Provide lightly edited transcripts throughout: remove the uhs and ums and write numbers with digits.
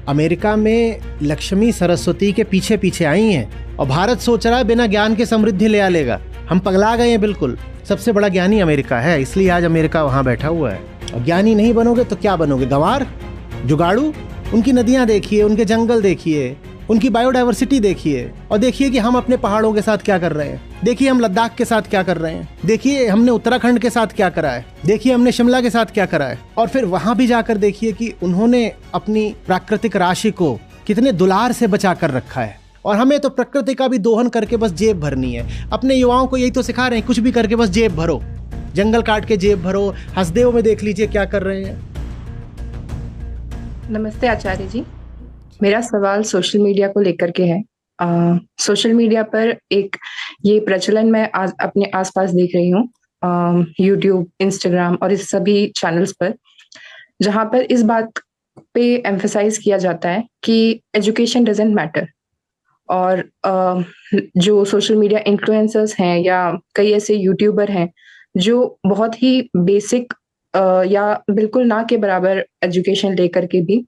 America में लक्ष्मी सरस्वती के पीछे पीछे आई हैं और भारत सोच रहा है बिना ज्ञान के समृद्धि ले आ लेगा। हम पगला गए हैं बिल्कुल। सबसे बड़ा ज्ञानी अमेरिका है, इसलिए आज अमेरिका वहाँ बैठा हुआ है। और ज्ञानी नहीं बनोगे तो क्या बनोगे? गंवार, जुगाड़ू। उनकी नदियाँ देखिए, उनके जंगल देखिए, उनकी बायोडाइवर्सिटी देखिए, और देखिए कि हम अपने पहाड़ों के साथ क्या कर रहे हैं। देखिए हम लद्दाख के साथ क्या कर रहे हैं। देखिए हमने उत्तराखंड के साथ क्या करा है। देखिए हमने शिमला के साथ क्या करा है। और फिर वहां भी जाकर देखिए कि उन्होंने अपनी प्राकृतिक राशि को कितने दुलार से बचा कर रखा है। और हमें तो प्रकृति का भी दोहन करके बस जेब भरनी है। अपने युवाओं को यही तो सिखा रहे हैं, कुछ भी करके बस जेब भरो, जंगल काट के जेब भरो। हसदेव में देख लीजिए क्या कर रहे हैं। नमस्ते आचार्य जी, मेरा सवाल सोशल मीडिया को लेकर के है। सोशल मीडिया पर एक ये प्रचलन मैं अपने आसपास देख रही हूँ, यूट्यूब, इंस्टाग्राम और इस सभी चैनल्स पर, जहाँ पर इस बात पे एम्फसाइज किया जाता है कि एजुकेशन डजंट मैटर। और जो सोशल मीडिया इन्फ्लुएंसर्स हैं या कई ऐसे यूट्यूबर हैं जो बहुत ही बेसिक या बिल्कुल ना के बराबर एजुकेशन लेकर के भी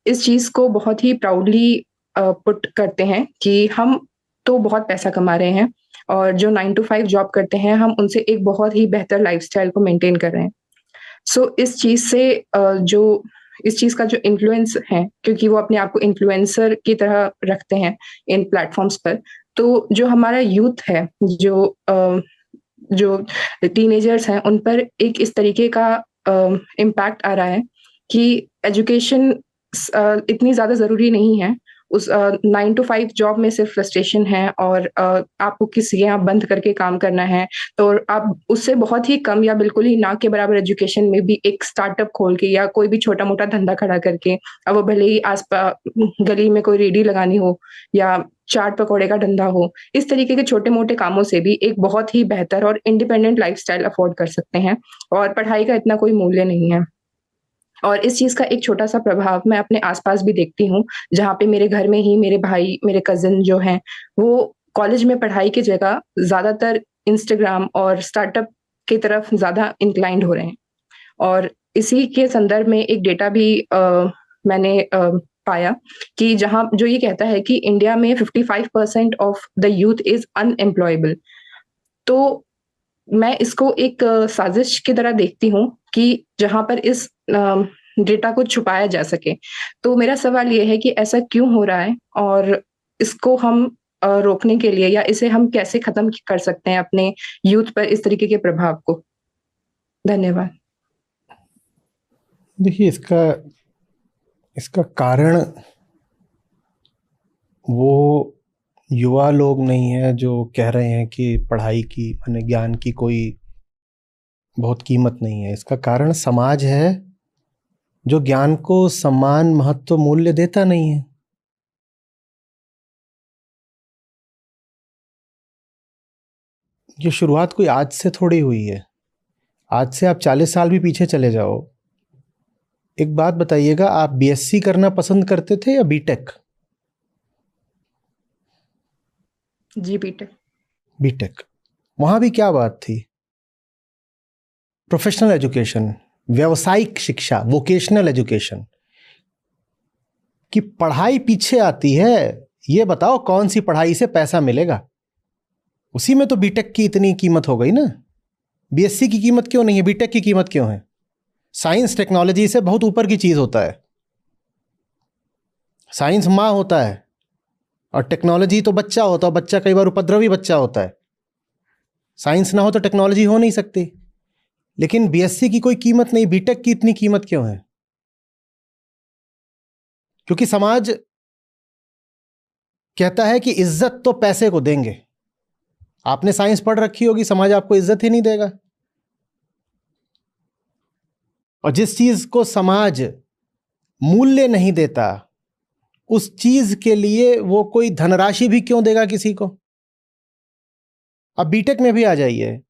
इस चीज को बहुत ही प्राउडली पुट करते हैं कि हम तो बहुत पैसा कमा रहे हैं और जो 9 to 5 जॉब करते हैं हम उनसे एक बहुत ही बेहतर लाइफस्टाइल को मेंटेन कर रहे हैं। सो इस चीज से जो इस चीज का जो इन्फ्लुएंस है, क्योंकि वो अपने आप को इन्फ्लुएंसर की तरह रखते हैं इन प्लेटफॉर्म्स पर, तो जो हमारा यूथ है, जो टीनेजर्स हैं, उन पर एक इस तरीके का इम्पैक्ट आ रहा है कि एजुकेशन इतनी ज़्यादा ज़रूरी नहीं है। उस 9 to 5 जॉब में सिर्फ फ्रस्ट्रेशन है और आपको किसी के यहाँ बंद करके काम करना है, तो आप उससे बहुत ही कम या बिल्कुल ही ना के बराबर एजुकेशन में भी एक स्टार्टअप खोल के या कोई भी छोटा-मोटा धंधा खड़ा करके, अब वो भले ही गली में कोई रेहड़ी लगानी हो या चाट पकौड़े का धंधा हो, इस तरीके के छोटे-मोटे कामों से भी एक बहुत ही बेहतर और इंडिपेंडेंट लाइफ़स्टाइल अफ़ोर्ड कर सकते हैं और पढ़ाई का इतना कोई मूल्य नहीं है। और इस चीज़ का एक छोटा-सा प्रभाव मैं अपने आस-पास भी देखती हूँ, जहाँ पे मेरे घर में ही मेरे भाई, मेरे कज़िन जो हैं, वो कॉलेज में पढ़ाई की जगह ज़्यादातर इंस्टाग्राम और स्टार्टअप की तरफ ज़्यादा इंक्लाइंड हो रहे हैं। और इसी के संदर्भ में एक डेटा भी मैंने पाया कि जहाँ जो ये कहता है कि इंडिया में 55% of the youth is unemployable. तो मैं इसको एक साज़िश की तरह देखती हूँ कि जहाँ पर इस डेटा को छुपाया जा सके। तो मेरा सवाल ये है कि ऐसा क्यों हो रहा है और इसको हम रोकने के लिए या इसे हम कैसे खत्म कर सकते हैं अपने यूथ पर इस तरीके के प्रभाव को? धन्यवाद। देखिए इसका कारण वो युवा लोग नहीं है जो कह रहे हैं कि पढ़ाई की, माने ज्ञान की कोई बहुत कीमत नहीं है। इसका कारण समाज है जो ज्ञान को सम्मान, महत्व, मूल्य देता नहीं है। ये शुरुआत कोई आज से थोड़ी हुई है। आज से आप 40 साल भी पीछे चले जाओ। एक बात बताइएगा, आप बीएससी करना पसंद करते थे या बीटेक? जी, बीटेक। बीटेक। वहां भी क्या बात थी? प्रोफेशनल एजुकेशन, व्यावसायिक शिक्षा, वोकेशनल एजुकेशन की पढ़ाई पीछे आती है। ये बताओ कौन सी पढ़ाई से पैसा मिलेगा? उसी में तो बीटेक की इतनी कीमत हो गई ना। बीएससी की कीमत क्यों नहीं है? बीटेक की कीमत क्यों है? साइंस टेक्नोलॉजी से बहुत ऊपर की चीज होता है। साइंस माँ होता है और टेक्नोलॉजी तो बच्चा होता है। बच्चा कई बार उपद्रवी बच्चा होता है। साइंस ना हो तो टेक्नोलॉजी हो नहीं सकती। लेकिन बीएससी की कोई कीमत नहीं, बीटेक की इतनी कीमत क्यों है? क्योंकि समाज कहता है कि इज्जत तो पैसे को देंगे। आपने साइंस पढ़ रखी होगी, समाज आपको इज्जत ही नहीं देगा। और जिस चीज को समाज मूल्य नहीं देता, उस चीज के लिए वो कोई धनराशि भी क्यों देगा किसी को? अब बीटेक में भी आ जाइए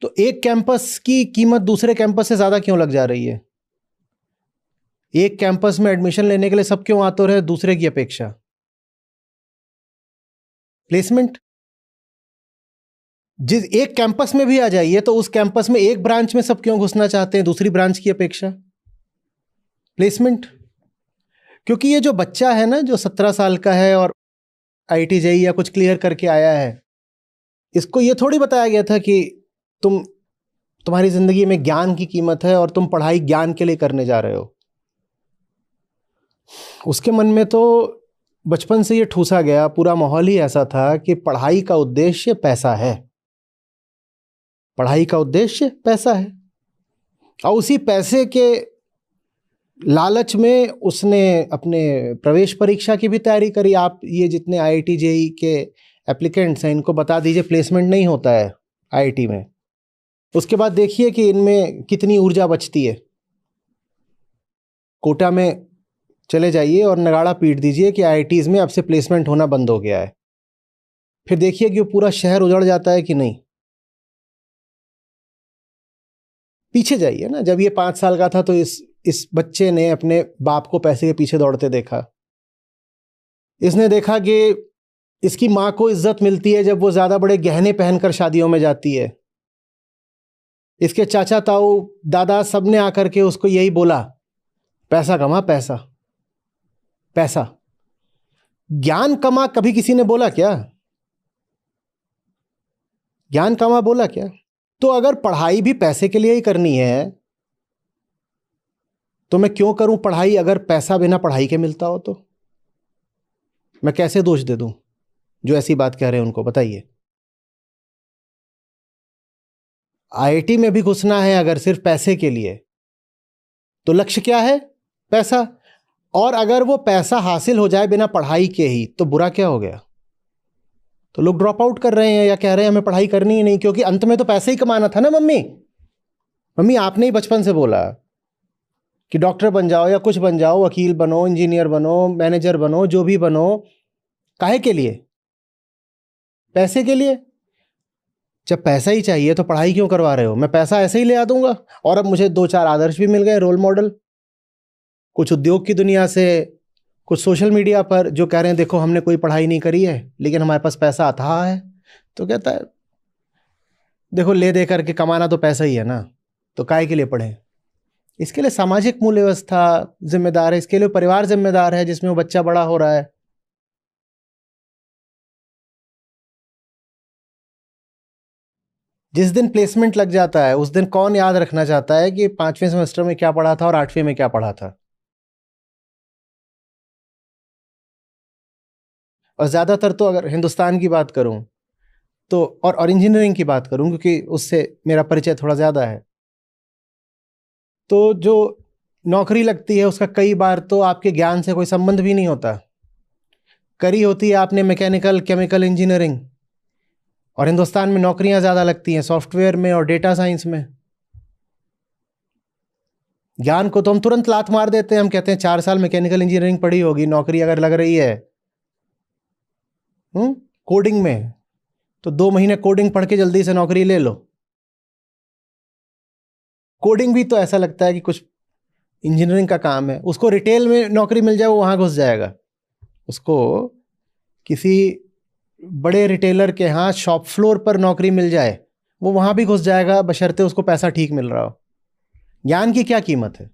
तो एक कैंपस की कीमत दूसरे कैंपस से ज्यादा क्यों लग जा रही है? एक कैंपस में एडमिशन लेने के लिए सब क्यों आतुर है दूसरे की अपेक्षा? प्लेसमेंट। जिस एक कैंपस में भी आ जाइए तो उस कैंपस में एक ब्रांच में सब क्यों घुसना चाहते हैं दूसरी ब्रांच की अपेक्षा? प्लेसमेंट। क्योंकि ये जो बच्चा है ना, जो 17 साल का है और IIT JEE या कुछ क्लियर करके आया है, इसको ये थोड़ी बताया गया था कि तुम्हारी जिंदगी में ज्ञान की कीमत है और तुम पढ़ाई ज्ञान के लिए करने जा रहे हो। उसके मन में तो बचपन से ये ठूसा गया, पूरा माहौल ही ऐसा था कि पढ़ाई का उद्देश्य पैसा है, पढ़ाई का उद्देश्य पैसा है। और उसी पैसे के लालच में उसने अपने प्रवेश परीक्षा की भी तैयारी करी। आप ये जितने IIT JEE के एप्लीकेंट्स हैं, इनको बता दीजिए प्लेसमेंट नहीं होता है IIT में। उसके बाद देखिए कि इनमें कितनी ऊर्जा बचती है। कोटा में चले जाइए और नगाड़ा पीट दीजिए कि IITs में अब से प्लेसमेंट होना बंद हो गया है। फिर देखिए कि वो पूरा शहर उजड़ जाता है कि नहीं। पीछे जाइए ना, जब ये 5 साल का था तो इस बच्चे ने अपने बाप को पैसे के पीछे दौड़ते देखा। इसने देखा कि इसकी माँ को इज्जत मिलती है जब वो ज़्यादा बड़े गहने पहनकर शादियों में जाती है। इसके चाचा ताऊ दादा सब ने आकर के उसको यही बोला, पैसा कमा, पैसा पैसा। ज्ञान कमा कभी किसी ने बोला क्या? ज्ञान कमा बोला क्या? तो अगर पढ़ाई भी पैसे के लिए ही करनी है तो मैं क्यों करूं पढ़ाई, अगर पैसा बिना पढ़ाई के मिलता हो तो? मैं कैसे दोष दे दूं जो ऐसी बात कह रहे हैं उनको? बताइए। IIT में भी घुसना है अगर सिर्फ पैसे के लिए, तो लक्ष्य क्या है? पैसा। और अगर वो पैसा हासिल हो जाए बिना पढ़ाई के ही, तो बुरा क्या हो गया? तो लोग ड्रॉप आउट कर रहे हैं या कह रहे हैं हमें पढ़ाई करनी ही नहीं, क्योंकि अंत में तो पैसे ही कमाना था ना। मम्मी आपने ही बचपन से बोला कि डॉक्टर बन जाओ या कुछ बन जाओ, वकील बनो, इंजीनियर बनो, मैनेजर बनो, जो भी बनो। काहे के लिए? पैसे के लिए। जब पैसा ही चाहिए तो पढ़ाई क्यों करवा रहे हो? मैं पैसा ऐसे ही ले आ दूंगा। और अब मुझे 2-4 आदर्श भी मिल गए, रोल मॉडल, कुछ उद्योग की दुनिया से, कुछ सोशल मीडिया पर, जो कह रहे हैं देखो हमने कोई पढ़ाई नहीं करी है लेकिन हमारे पास पैसा अथाह है। तो कहता है देखो ले दे करके कमाना तो पैसा ही है ना, तो काहे के लिए पढ़े? इसके लिए सामाजिक मूल्य व्यवस्था जिम्मेदार है, इसके लिए परिवार जिम्मेदार है जिसमें वो बच्चा बड़ा हो रहा है। जिस दिन प्लेसमेंट लग जाता है उस दिन कौन याद रखना चाहता है कि 5वें सेमेस्टर में क्या पढ़ा था और 8वें में क्या पढ़ा था? और ज़्यादातर तो अगर हिंदुस्तान की बात करूं तो, और इंजीनियरिंग की बात करूं क्योंकि उससे मेरा परिचय थोड़ा ज़्यादा है, तो जो नौकरी लगती है उसका कई बार तो आपके ज्ञान से कोई संबंध भी नहीं होता। करी होती है आपने मैकेनिकल केमिकल इंजीनियरिंग, और हिंदुस्तान में नौकरियां ज़्यादा लगती हैं सॉफ्टवेयर में और डेटा साइंस में। ज्ञान को तो हम तुरंत लात मार देते हैं, हम कहते हैं 4 साल मैकेनिकल इंजीनियरिंग पढ़ी होगी, नौकरी अगर लग रही है कोडिंग में, तो 2 महीने कोडिंग पढ़ के जल्दी से नौकरी ले लो। कोडिंग भी तो ऐसा लगता है कि कुछ इंजीनियरिंग का काम है। उसको रिटेल में नौकरी मिल जाए वो वहाँ घुस जाएगा। उसको किसी बड़े रिटेलर के यहाँ शॉप फ्लोर पर नौकरी मिल जाए वो वहाँ भी घुस जाएगा, बशर्ते उसको पैसा ठीक मिल रहा हो। ज्ञान की क्या कीमत है?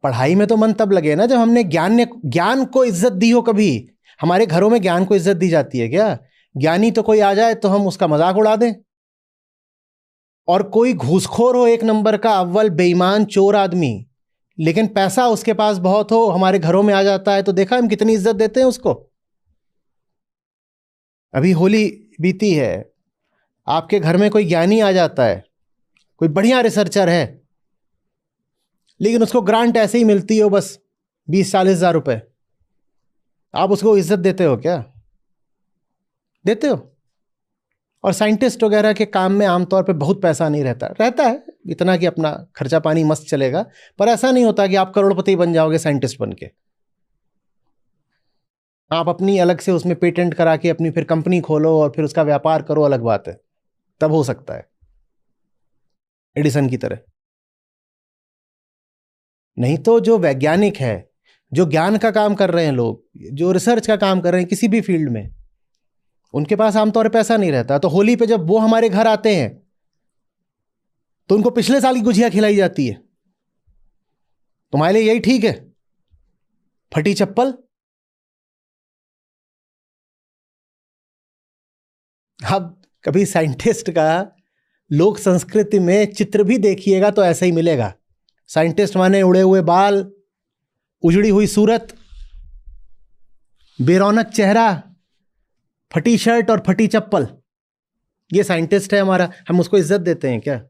पढ़ाई में तो मन तब लगे ना जब हमने ज्ञान को इज्जत दी हो। कभी हमारे घरों में ज्ञान को इज्जत दी जाती है क्या? ज्ञानी तो कोई आ जाए तो हम उसका मजाक उड़ा दें, और कोई घूसखोर हो, 1 नंबर का अव्वल बेईमान चोर आदमी, लेकिन पैसा उसके पास बहुत हो, हमारे घरों में आ जाता है तो देखा हम कितनी इज्जत देते हैं उसको। अभी होली बीती है, आपके घर में कोई ज्ञानी आ जाता है, कोई बढ़िया रिसर्चर है, लेकिन उसको ग्रांट ऐसे ही मिलती हो बस 20-40 हज़ार रुपए, आप उसको इज्जत देते हो क्या? देते हो? और साइंटिस्ट वगैरह के काम में आमतौर पे बहुत पैसा नहीं रहता है इतना कि अपना खर्चा पानी मस्त चलेगा, पर ऐसा नहीं होता कि आप करोड़पति बन जाओगे साइंटिस्ट बन के। आप अपनी अलग से उसमें पेटेंट करा के अपनी फिर कंपनी खोलो और फिर उसका व्यापार करो, अलग बात है, तब हो सकता है, एडिसन की तरह। नहीं तो जो वैज्ञानिक है, जो ज्ञान का काम कर रहे हैं लोग, जो रिसर्च का काम कर रहे हैं किसी भी फील्ड में, उनके पास आमतौर पर पैसा नहीं रहता। तो होली पे जब वो हमारे घर आते हैं तो उनको पिछले साल की गुजिया खिलाई जाती है, तुम्हारे लिए यही ठीक है? फटी चप्पल। अब कभी साइंटिस्ट का लोक संस्कृति में चित्र भी देखिएगा तो ऐसा ही मिलेगा। साइंटिस्ट माने उड़े हुए बाल, उजड़ी हुई सूरत, बेरौनक चेहरा, फटी शर्ट और फटी चप्पल। ये साइंटिस्ट है हमारा, हम उसको इज्जत देते हैं क्या?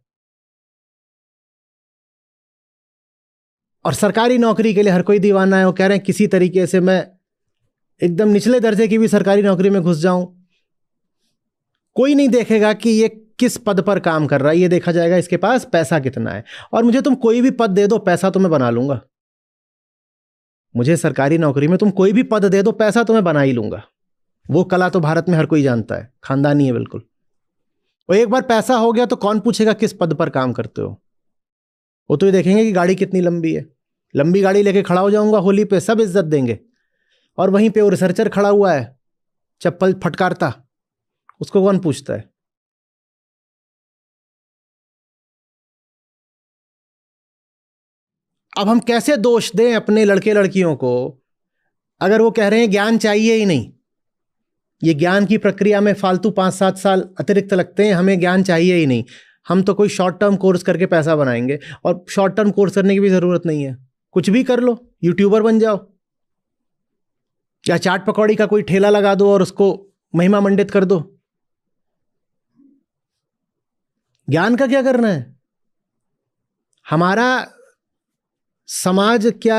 और सरकारी नौकरी के लिए हर कोई दीवाना है। वो कह रहे हैं किसी तरीके से मैं एकदम निचले दर्जे की भी सरकारी नौकरी में घुस जाऊं। कोई नहीं देखेगा कि ये किस पद पर काम कर रहा है, ये देखा जाएगा इसके पास पैसा कितना है। और मुझे तुम कोई भी पद दे दो, पैसा तो मैं बना लूंगा। मुझे सरकारी नौकरी में तुम कोई भी पद दे दो, पैसा तो मैं बना ही लूंगा। वो कला तो भारत में हर कोई जानता है, खानदानी है बिल्कुल। और एक बार पैसा हो गया तो कौन पूछेगा किस पद पर काम करते हो। वो तो ये देखेंगे कि गाड़ी कितनी लंबी है। लंबी गाड़ी लेके खड़ा हो जाऊंगा होली पे, सब इज्जत देंगे। और वहीं पे वो रिसर्चर खड़ा हुआ है चप्पल फटकारता, उसको कौन पूछता है? अब हम कैसे दोष दें अपने लड़के लड़कियों को अगर वो कह रहे हैं ज्ञान चाहिए ही नहीं। ये ज्ञान की प्रक्रिया में फालतू 5-7 साल अतिरिक्त लगते हैं, हमें ज्ञान चाहिए ही नहीं। हम तो कोई शॉर्ट टर्म कोर्स करके पैसा बनाएंगे, और शॉर्ट टर्म कोर्स करने की भी जरूरत नहीं है। कुछ भी कर लो, यूट्यूबर बन जाओ, या चाट पकौड़ी का कोई ठेला लगा दो और उसको महिमा मंडित कर दो। ज्ञान का क्या करना है? हमारा समाज क्या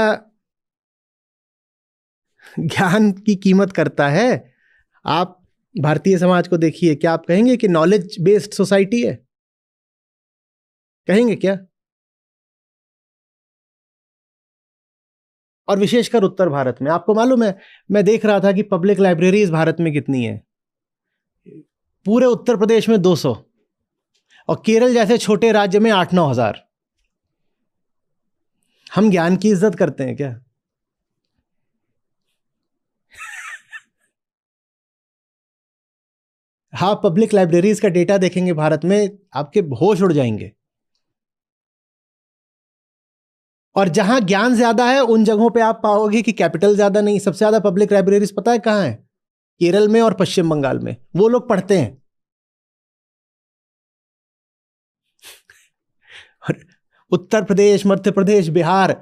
ज्ञान की कीमत करता है? आप भारतीय समाज को देखिए, क्या आप कहेंगे कि नॉलेज बेस्ड सोसाइटी है? कहेंगे क्या? और विशेषकर उत्तर भारत में आपको मालूम है, मैं देख रहा था कि पब्लिक लाइब्रेरीज भारत में कितनी है। पूरे उत्तर प्रदेश में 200, और केरल जैसे छोटे राज्य में 8-9 हजार। हम ज्ञान की इज्जत करते हैं क्या? हाँ, पब्लिक लाइब्रेरीज का डेटा देखेंगे भारत में, आपके होश उड़ जाएंगे। और जहां ज्ञान ज्यादा है उन जगहों पे आप पाओगे कि कैपिटल ज्यादा नहीं। सबसे ज्यादा पब्लिक लाइब्रेरीज पता है कहां है? केरल में और पश्चिम बंगाल में। वो लोग पढ़ते हैं। और उत्तर प्रदेश, मध्य प्रदेश, बिहार,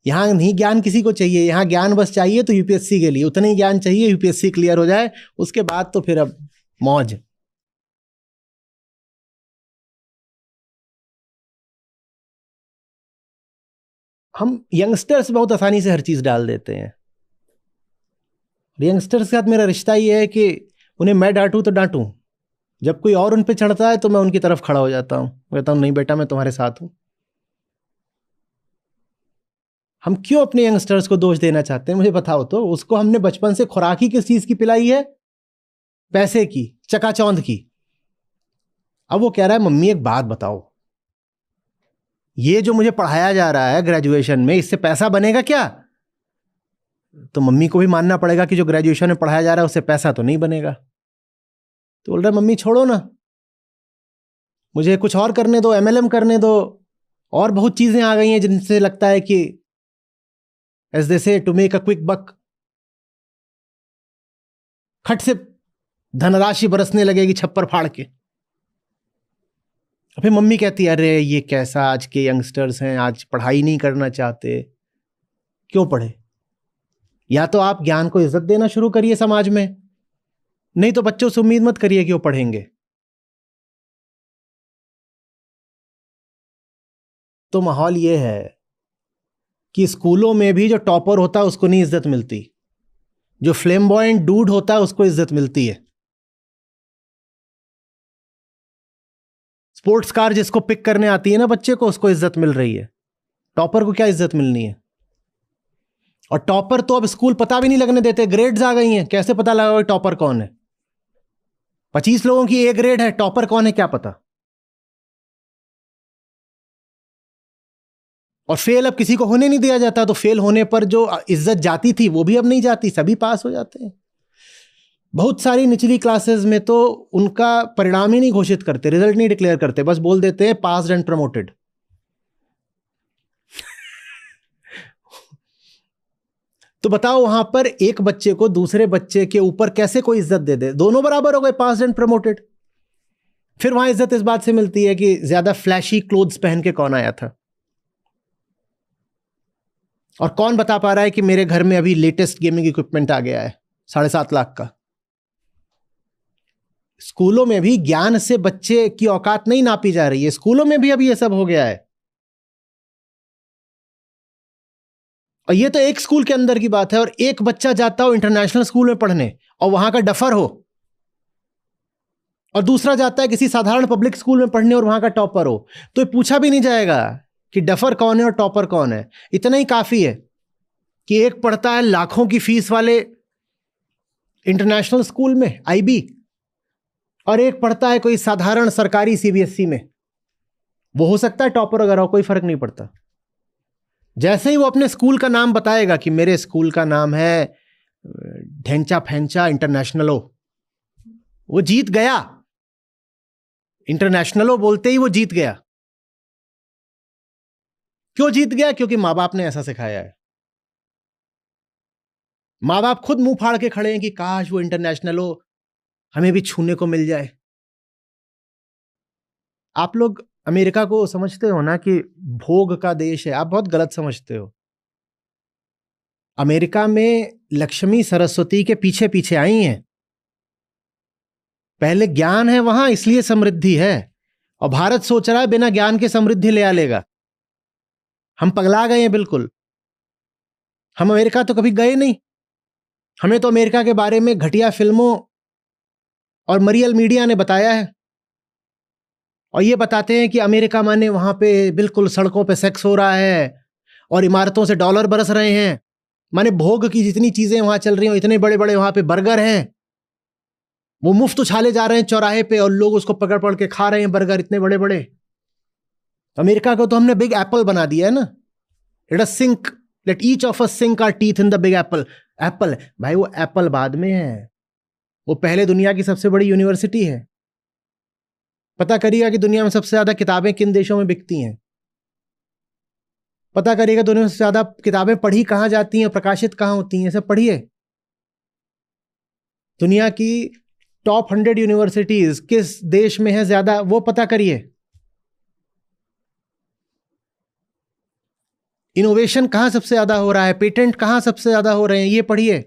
यहां नहीं ज्ञान किसी को चाहिए। यहां ज्ञान बस चाहिए तो यूपीएससी के लिए उतना ही ज्ञान चाहिए, यूपीएससी क्लियर हो जाए, उसके बाद तो फिर अब मौज। हम यंगस्टर्स बहुत आसानी से हर चीज डाल देते हैं। यंगस्टर्स के साथ मेरा रिश्ता ये है कि उन्हें मैं डांटूं तो डांटूं, जब कोई और उन पे चढ़ता है तो मैं उनकी तरफ खड़ा हो जाता हूं, कहता हूं नहीं बेटा मैं तुम्हारे साथ हूं। हम क्यों अपने यंगस्टर्स को दोष देना चाहते हैं मुझे बताओ तो। उसको हमने बचपन से खुराक ही किस चीज की पिलाई है? पैसे की, चकाचौंध की। अब वो कह रहा है मम्मी एक बात बताओ, ये जो मुझे पढ़ाया जा रहा है ग्रेजुएशन में, इससे पैसा बनेगा क्या? तो मम्मी को भी मानना पड़ेगा कि जो ग्रेजुएशन में पढ़ाया जा रहा है उससे पैसा तो नहीं बनेगा। तो बोल रहा है मम्मी छोड़ो ना, मुझे कुछ और करने दो, एमएलएम करने दो। और बहुत चीजें आ गई हैं जिनसे लगता है कि एज दे से टू मेक अ क्विक बक, खट से धनराशि बरसने लगेगी छप्पर फाड़ के। फिर मम्मी कहती है अरे ये कैसा आज के यंगस्टर्स हैं, आज पढ़ाई नहीं करना चाहते। क्यों पढ़े? या तो आप ज्ञान को इज्जत देना शुरू करिए समाज में, नहीं तो बच्चों से उम्मीद मत करिए कि वो पढ़ेंगे। तो माहौल ये है कि स्कूलों में भी जो टॉपर होता है उसको नहीं इज्जत मिलती, जो फ्लेम्बॉयंट डूड होता है उसको इज्जत मिलती है। स्पोर्ट्स कार जिसको पिक करने आती है ना बच्चे को, उसको इज्जत मिल रही है। टॉपर को क्या इज्जत मिलनी है? और टॉपर तो अब स्कूल पता भी नहीं लगने देते, ग्रेड्स आ गई हैं, कैसे पता लगा टॉपर कौन है? 25 लोगों की ए ग्रेड है, टॉपर कौन है क्या पता? और फेल अब किसी को होने नहीं दिया जाता, तो फेल होने पर जो इज्जत जाती थी वो भी अब नहीं जाती, सभी पास हो जाते हैं। बहुत सारी निचली क्लासेस में तो उनका परिणाम ही नहीं घोषित करते, रिजल्ट नहीं डिक्लेयर करते, बस बोल देते हैं पास्ड एंड प्रमोटेड। तो बताओ वहां पर एक बच्चे को दूसरे बच्चे के ऊपर कैसे कोई इज्जत दे दे? दोनों बराबर हो गए, पास एंड प्रमोटेड। फिर वहां इज्जत इस बात से मिलती है कि ज्यादा फ्लैशी क्लोथ्स पहन के कौन आया था, और कौन बता पा रहा है कि मेरे घर में अभी लेटेस्ट गेमिंग इक्विपमेंट आ गया है 7.5 लाख का। स्कूलों में भी ज्ञान से बच्चे की औकात नहीं नापी जा रही है, स्कूलों में भी अभी ये सब हो गया है। और ये तो एक स्कूल के अंदर की बात है, और एक बच्चा जाता हो इंटरनेशनल स्कूल में पढ़ने और वहां का डफर हो, और दूसरा जाता है किसी साधारण पब्लिक स्कूल में पढ़ने और वहां का टॉपर हो, तो ये पूछा भी नहीं जाएगा कि डफर कौन है और टॉपर कौन है। इतना ही काफी है कि एक पढ़ता है लाखों की फीस वाले इंटरनेशनल स्कूल में आईबी, और एक पढ़ता है कोई साधारण सरकारी सीबीएसई में। वो हो सकता है टॉपर अगर हो, कोई फर्क नहीं पड़ता। जैसे ही वो अपने स्कूल का नाम बताएगा कि मेरे स्कूल का नाम है ढेंचा फेंचा इंटरनेशनलो, वो जीत गया। इंटरनेशनलो बोलते ही वो जीत गया। क्यों जीत गया? क्योंकि मां बाप ने ऐसा सिखाया है। मां बाप खुद मुंह फाड़ के खड़े हैं कि काश वो इंटरनेशनलो हमें भी छूने को मिल जाए। आप लोग अमेरिका को समझते हो ना कि भोग का देश है, आप बहुत गलत समझते हो। अमेरिका में लक्ष्मी सरस्वती के पीछे पीछे आई हैं। पहले ज्ञान है वहां, इसलिए समृद्धि है। और भारत सोच रहा है बिना ज्ञान के समृद्धि ले आ लेगा। हम पगला गए हैं बिल्कुल। हम अमेरिका तो कभी गए नहीं। हमें तो अमेरिका के बारे में घटिया फिल्मों और मरियल मीडिया ने बताया है। और ये बताते हैं कि अमेरिका माने वहां पे बिल्कुल सड़कों पे सेक्स हो रहा है और इमारतों से डॉलर बरस रहे हैं। माने भोग की जितनी चीजें वहां चल रही हैं, इतने बड़े बड़े वहां पे बर्गर हैं, वो मुफ्त उछाले जा रहे हैं चौराहे पे और लोग उसको पकड़ पकड़ के खा रहे हैं बर्गर इतने बड़े बड़े। अमेरिका को तो हमने बिग एप्पल बना दिया है ना। Let us sink, let each of us sink our teeth in the Big Apple. Apple भाई, वो एप्पल बाद में है, वो पहले दुनिया की सबसे बड़ी यूनिवर्सिटी है। पता करिएगा कि दुनिया में सबसे ज्यादा किताबें किन देशों में बिकती हैं। पता करिएगा दुनिया में सबसे ज्यादा किताबें पढ़ी कहां जाती हैं, प्रकाशित कहां होती हैं, सब पढ़िए। दुनिया की टॉप 100 यूनिवर्सिटीज किस देश में है ज्यादा, वो पता करिए। इनोवेशन कहां सबसे ज्यादा हो रहा है, पेटेंट कहां सबसे ज्यादा हो रहे हैं, ये पढ़िए।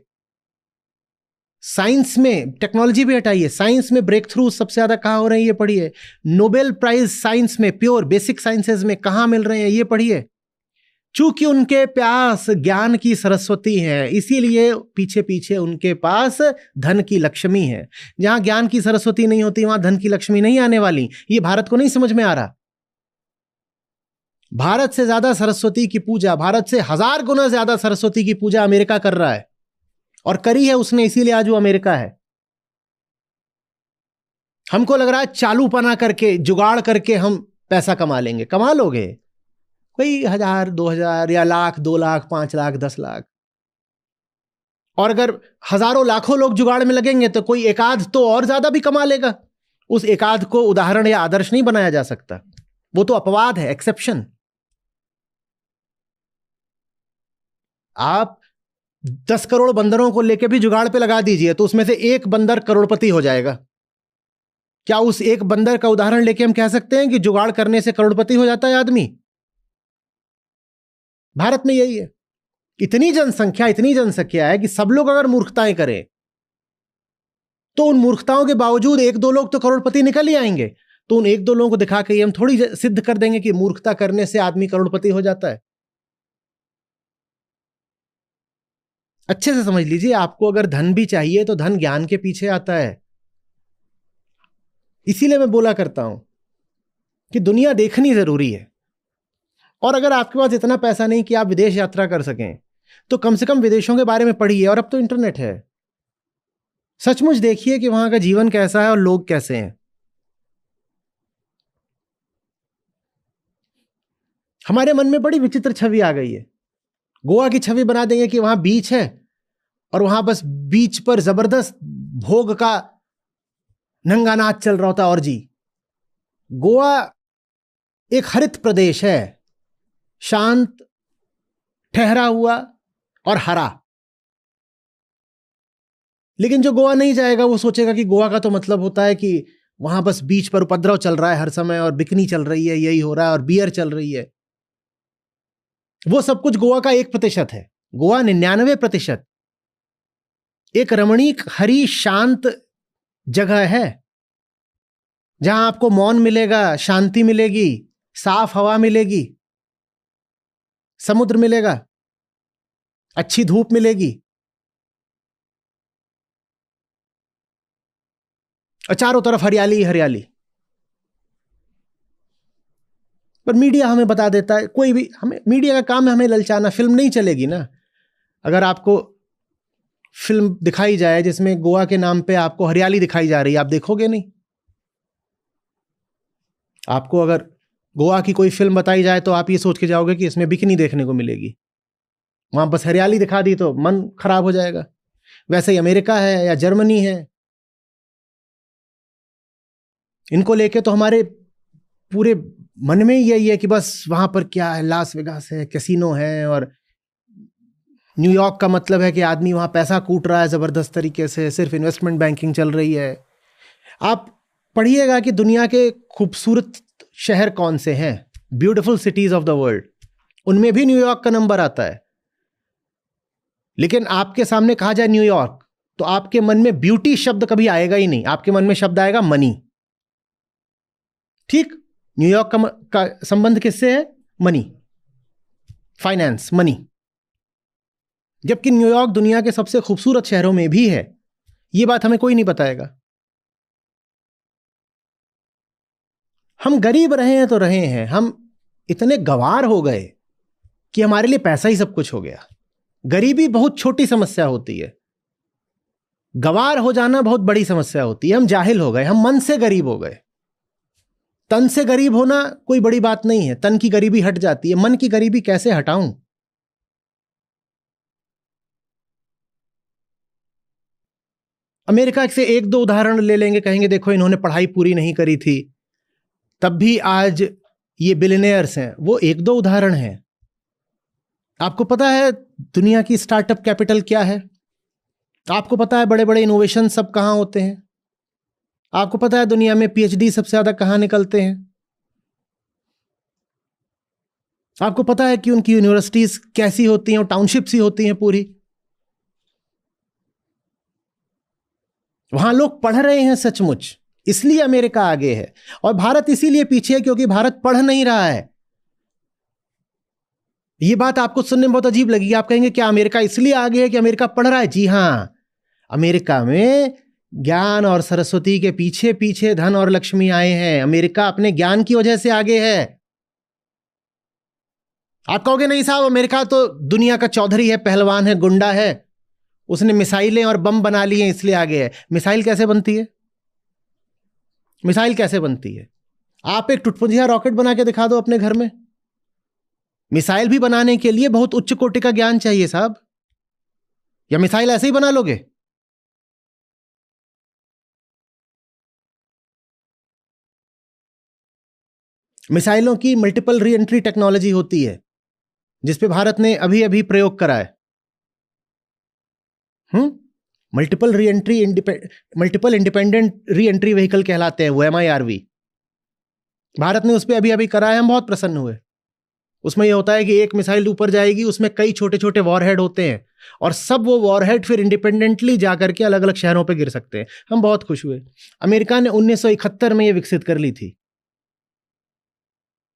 साइंस में, टेक्नोलॉजी भी हटाइए, साइंस में ब्रेक थ्रू सबसे ज्यादा कहां हो रहे हैं, ये पढ़िए। नोबेल प्राइज साइंस में, प्योर बेसिक साइंसेज में कहां मिल रहे हैं, ये पढ़िए। चूंकि उनके पास ज्ञान की सरस्वती है, इसीलिए पीछे पीछे उनके पास धन की लक्ष्मी है। जहां ज्ञान की सरस्वती नहीं होती वहां धन की लक्ष्मी नहीं आने वाली। ये भारत को नहीं समझ में आ रहा। भारत से ज्यादा सरस्वती की पूजा, भारत से 1000 गुना ज्यादा सरस्वती की पूजा अमेरिका कर रहा है, और करी है उसने, इसीलिए आज वो अमेरिका है। हमको लग रहा है चालूपना करके, जुगाड़ करके हम पैसा कमा लेंगे। कमा लोगे कोई 1000, 2000 या लाख, 2 लाख, 5 लाख, 10 लाख। और अगर हजारों लाखों लोग जुगाड़ में लगेंगे तो कोई एकाध तो और ज्यादा भी कमा लेगा। उस एकाध को उदाहरण या आदर्श नहीं बनाया जा सकता, वो तो अपवाद है, एक्सेप्शन। आप 10 करोड़ बंदरों को लेकर भी जुगाड़ पे लगा दीजिए तो उसमें से एक बंदर करोड़पति हो जाएगा। क्या उस एक बंदर का उदाहरण लेके हम कह सकते हैं कि जुगाड़ करने से करोड़पति हो जाता है आदमी? भारत में यही है। इतनी जनसंख्या है कि सब लोग अगर मूर्खताएं करें तो उन मूर्खताओं के बावजूद 1-2 लोग तो करोड़पति निकल ही आएंगे। तो उन 1-2 लोगों को दिखा के हम थोड़ी सिद्ध कर देंगे कि मूर्खता करने से आदमी करोड़पति हो जाता है। अच्छे से समझ लीजिए, आपको अगर धन भी चाहिए तो धन ज्ञान के पीछे आता है। इसीलिए मैं बोला करता हूं कि दुनिया देखनी जरूरी है। और अगर आपके पास इतना पैसा नहीं कि आप विदेश यात्रा कर सकें तो कम से कम विदेशों के बारे में पढ़िए। और अब तो इंटरनेट है, सचमुच देखिए कि वहां का जीवन कैसा है और लोग कैसे हैं। हमारे मन में बड़ी विचित्र छवि आ गई है। गोवा की छवि बना देंगे कि वहां बीच है और वहां बस बीच पर जबरदस्त भोग का नंगा नाच चल रहा होता। और जी, गोवा एक हरित प्रदेश है, शांत, ठहरा हुआ और हरा। लेकिन जो गोवा नहीं जाएगा वो सोचेगा कि गोवा का तो मतलब होता है कि वहां बस बीच पर उपद्रव चल रहा है हर समय, और बिकनी चल रही है, यही हो रहा है, और बियर चल रही है। वो सब कुछ गोवा का 1% है। गोवा 99% एक रमणीक हरी शांत जगह है, जहां आपको मौन मिलेगा, शांति मिलेगी, साफ हवा मिलेगी, समुद्र मिलेगा, अच्छी धूप मिलेगी, और चारों तरफ हरियाली ही हरियाली। पर मीडिया हमें बता देता है, कोई भी, हमें मीडिया का काम है हमें ललचाना। फिल्म नहीं चलेगी ना। अगर आपको फिल्म दिखाई जाए जिसमें गोवा के नाम पे आपको हरियाली दिखाई जा रही है, आप देखोगे नहीं। आपको अगर गोवा की कोई फिल्म बताई जाए तो आप ये सोच के जाओगे कि इसमें बिकनी देखने को मिलेगी। वहां बस हरियाली दिखा दी तो मन खराब हो जाएगा। वैसे ही अमेरिका है या जर्मनी है, इनको लेके तो हमारे पूरे मन में यही है कि बस वहां पर क्या है, लास वेगास है, कैसीनो है, और न्यूयॉर्क का मतलब है कि आदमी वहां पैसा कूट रहा है जबरदस्त तरीके से, सिर्फ इन्वेस्टमेंट बैंकिंग चल रही है। आप पढ़िएगा कि दुनिया के खूबसूरत शहर कौन से हैं, beautiful cities of the world, उनमें भी न्यूयॉर्क का नंबर आता है। लेकिन आपके सामने कहा जाए न्यूयॉर्क, तो आपके मन में ब्यूटी शब्द कभी आएगा ही नहीं, आपके मन में शब्द आएगा मनी। ठीक, न्यूयॉर्क का संबंध किससे है? Money, finance, money. जबकि न्यूयॉर्क दुनिया के सबसे खूबसूरत शहरों में भी है। यह बात हमें कोई नहीं बताएगा। हम गरीब रहे हैं तो रहे हैं, हम इतने गंवार हो गए कि हमारे लिए पैसा ही सब कुछ हो गया। गरीबी बहुत छोटी समस्या होती है, गंवार हो जाना बहुत बड़ी समस्या होती है। हम जाहिल हो गए, हम मन से गरीब हो गए। तन से गरीब होना कोई बड़ी बात नहीं है, तन की गरीबी हट जाती है। मन की गरीबी कैसे हटाऊं? अमेरिका से एक दो उदाहरण ले लेंगे, कहेंगे देखो इन्होंने पढ़ाई पूरी नहीं करी थी, तब भी आज ये बिलियनियर्स हैं। वो एक दो उदाहरण हैं। आपको पता है दुनिया की स्टार्टअप कैपिटल क्या है? आपको पता है बड़े बड़े इनोवेशन सब कहां होते हैं? आपको पता है दुनिया में पीएचडी सबसे ज्यादा कहां निकलते हैं? आपको पता है कि उनकी यूनिवर्सिटीज कैसी होती हैं, और टाउनशिप्स ही होती हैं पूरी। वहां लोग पढ़ रहे हैं सचमुच, इसलिए अमेरिका आगे है। और भारत इसीलिए पीछे है क्योंकि भारत पढ़ नहीं रहा है। यह बात आपको सुनने में बहुत अजीब लगेगी। आप कहेंगे क्या अमेरिका इसलिए आगे है कि अमेरिका पढ़ रहा है? जी हां, अमेरिका में ज्ञान और सरस्वती के पीछे पीछे धन और लक्ष्मी आए हैं। अमेरिका अपने ज्ञान की वजह से आगे है। आप कहोगे नहीं साहब, अमेरिका तो दुनिया का चौधरी है, पहलवान है, गुंडा है, उसने मिसाइलें और बम बना लिए इसलिए आगे है। मिसाइल कैसे बनती है? मिसाइल कैसे बनती है? आप एक टुटपुंजिया रॉकेट बना के दिखा दो अपने घर में। मिसाइल भी बनाने के लिए बहुत उच्च कोटि का ज्ञान चाहिए साहब, या मिसाइल ऐसे ही बना लोगे? मिसाइलों की मल्टीपल री एंट्री टेक्नोलॉजी होती है, जिसपे भारत ने अभी अभी प्रयोग करा है। Multiple independent re entry vehicle कहलाते हैं वो, MIRV। भारत ने उस पर अभी अभी करा है, हम बहुत प्रसन्न हुए। उसमें यह होता है कि एक मिसाइल ऊपर जाएगी, उसमें कई छोटे छोटे वॉरहेड होते हैं, और सब वो वॉरहेड फिर इंडिपेंडेंटली जाकर के अलग अलग शहरों पर गिर सकते हैं। हम बहुत खुश हुए। अमेरिका ने 1971 में यह विकसित कर ली थी।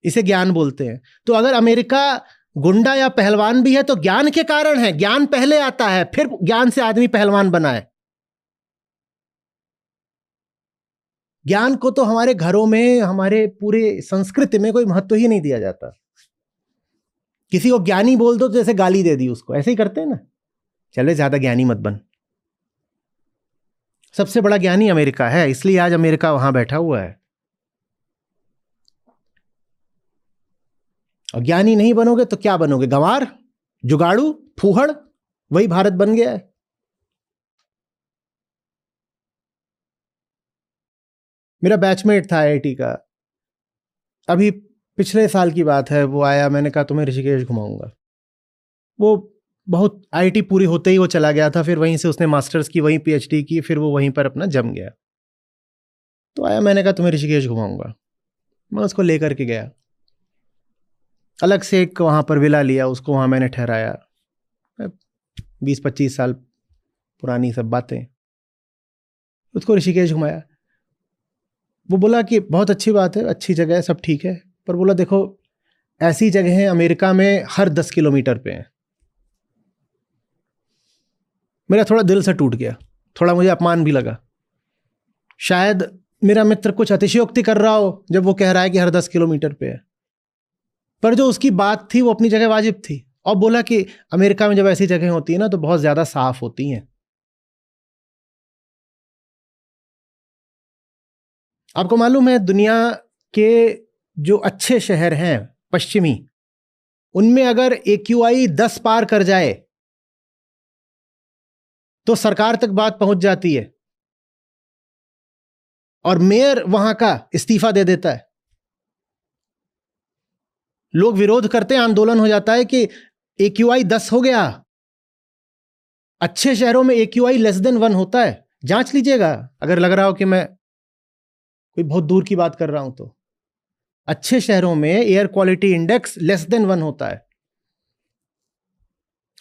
इसे ज्ञान बोलते हैं। तो अगर अमेरिका गुंडा या पहलवान भी है तो ज्ञान के कारण है। ज्ञान पहले आता है, फिर ज्ञान से आदमी पहलवान बना है। ज्ञान को तो हमारे घरों में, हमारे पूरे संस्कृति में कोई महत्व ही नहीं दिया जाता। किसी को ज्ञानी बोल दो तो जैसे गाली दे दी उसको, ऐसे ही करते हैं ना, चले ज्यादा ज्ञानी मत बन। सबसे बड़ा ज्ञानी अमेरिका है, इसलिए आज अमेरिका वहां बैठा हुआ है। और ज्ञानी नहीं बनोगे तो क्या बनोगे? गंवार, जुगाड़ू, फूहड़। वही भारत बन गया है। मेरा बैचमेट था IIT का, अभी पिछले साल की बात है, वो आया, मैंने कहा तुम्हें ऋषिकेश घुमाऊंगा। वो बहुत आईआईटी पूरी होते ही वो चला गया था, फिर वहीं से उसने मास्टर्स की, वहीं पीएचडी की, फिर वो वहीं पर अपना जम गया। तो आया, मैंने कहा तुम्हें ऋषिकेश घुमाऊंगा। मैं उसको लेकर के गया, अलग से एक वहाँ पर विला लिया, उसको वहाँ मैंने ठहराया। 20-25 साल पुरानी सब बातें, उसको ऋषिकेश घुमाया। वो बोला कि बहुत अच्छी बात है, अच्छी जगह है, सब ठीक है, पर बोला देखो ऐसी जगह है अमेरिका में हर 10 किलोमीटर पे है। मेरा थोड़ा दिल से टूट गया, थोड़ा मुझे अपमान भी लगा। शायद मेरा मित्र कुछ अतिशयोक्ति कर रहा हो जब वो कह रहा है कि हर 10 किलोमीटर पे है, पर जो उसकी बात थी वो अपनी जगह वाजिब थी। और बोला कि अमेरिका में जब ऐसी जगह होती है ना तो बहुत ज्यादा साफ होती हैं। आपको मालूम है दुनिया के जो अच्छे शहर हैं पश्चिमी, उनमें अगर AQI 10 पार कर जाए तो सरकार तक बात पहुंच जाती है और मेयर वहां का इस्तीफा दे देता है। लोग विरोध करते हैं, आंदोलन हो जाता है कि AQI 10 हो गया। अच्छे शहरों में AQI <1 होता है। जांच लीजिएगा अगर लग रहा हो कि मैं कोई बहुत दूर की बात कर रहा हूं तो। अच्छे शहरों में एयर क्वालिटी इंडेक्स <1 होता है।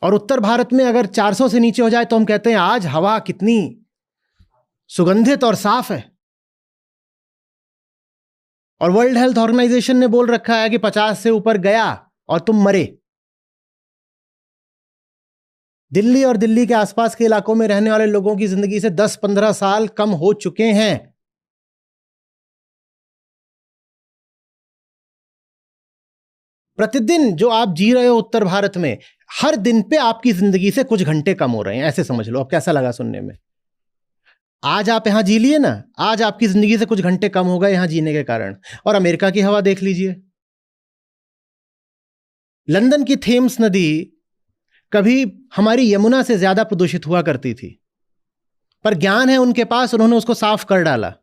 और उत्तर भारत में अगर 400 से नीचे हो जाए तो हम कहते हैं आज हवा कितनी सुगंधित और साफ है। और वर्ल्ड हेल्थ ऑर्गेनाइजेशन ने बोल रखा है कि 50 से ऊपर गया और तुम मरे। दिल्ली और दिल्ली के आसपास के इलाकों में रहने वाले लोगों की जिंदगी से 10-15 साल कम हो चुके हैं। प्रतिदिन जो आप जी रहे हो उत्तर भारत में, हर दिन पे आपकी जिंदगी से कुछ घंटे कम हो रहे हैं, ऐसे समझ लो। अब कैसा लगा सुनने में? आज आप यहां जी लिए ना, आज आपकी जिंदगी से कुछ घंटे कम हो गए यहां जीने के कारण। और अमेरिका की हवा देख लीजिए। लंदन की थेम्स नदी कभी हमारी यमुना से ज्यादा प्रदूषित हुआ करती थी, पर ज्ञान है उनके पास, उन्होंने उसको साफ कर डाला।